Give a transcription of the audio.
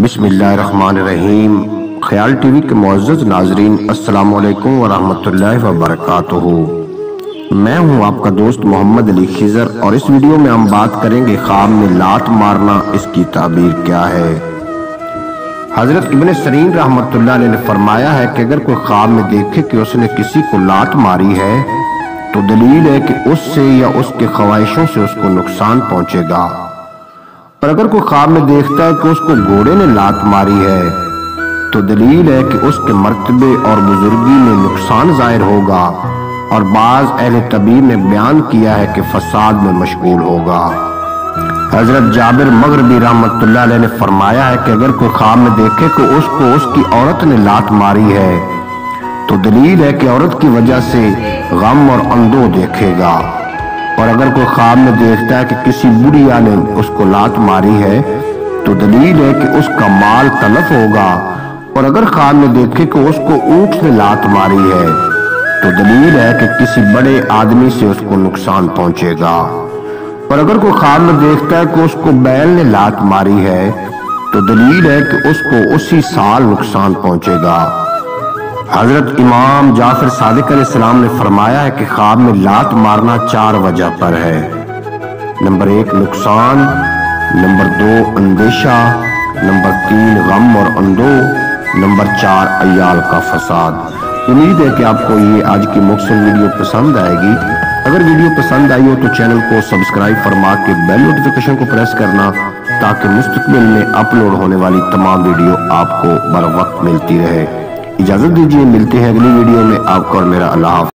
بسم اللہ الرحمن الرحیم۔ خیال ٹی وی کے معزز ناظرین، السلام علیکم ورحمۃ اللہ وبرکاتہ۔ میں ہوں آپ کا دوست محمد علی خضر، اور اس ویڈیو میں ہم بات کریں گے خواب میں لات مارنا، اس کی تعبیر کیا ہے۔ حضرت ابن سیرین رحمۃ اللہ علیہ نے فرمایا ہے کہ اگر کوئی خواب میں دیکھے کہ اس نے کسی کو لات ماری ہے تو دلیل ہے کہ اس سے یا اس کے خواہشوں سے اس کو نقصان پہنچے گا، اور اگر کوئی خواب میں دیکھتا ہے کہ اس کو گھوڑے نے لات ماری ہے تو دلیل ہے کہ اس کے مرتبے اور بزرگی میں نقصان ظاہر ہوگا، اور بعض اہل طبیب نے بیان کیا ہے کہ فساد میں مشغول ہوگا۔ حضرت جابر مغربی رحمۃ اللہ علیہ نے فرمایا ہے کہ اگر کوئی خواب میں دیکھے کہ اس کو اس کی عورت نے لات ماری ہے تو دلیل ہے کہ عورت کی وجہ سے غم اور اندوہ دیکھے گا، اور اگر کوئی خواب میں دیکھتا ہے کہ کسی بڑھیا نے اس کو لات ماری ہے تو دلیل ہے کہ اس کا مال تلف ہوگا، اور اگر خواب میں دیکھے کہ اس کو اونٹ نے لات ماری ہے تو دلیل ہے کہ کسی بڑے آدمی سے اس کو نقصان پہنچے گا، اور اگر کوئی خواب میں دیکھتا ہے کہ اس کو بیل نے لات ماری ہے تو دلیل ہے کہ اس کو اسی سال نقصان پہنچے گا۔ حضرت امام جعفر صادق علیہ السلام نے فرمایا ہے کہ خواب میں لات مارنا 4 وجہ پر ہے۔ نمبر 1 نقصان، نمبر 2 اندیشہ، نمبر 3 غم اور اندوہ، نمبر 4 عیال کا فساد۔ امید ہے کہ آپ کو یہ آج کی مختصر ویڈیو پسند آئے گی۔ اگر ویڈیو پسند آئی ہو تو چینل کو سبسکرائب فرما کے بیل نوٹیفیکیشن کو پریس کرنا تاکہ مستقبل میں اپلوڈ ہونے والی تمام ویڈیو آپ کو بر وقت ملتی رہے۔ اجازت دیجیے، ملتے ہیں اگلی ویڈیو میں۔ آپ کو اور میرا اللہ حافظ۔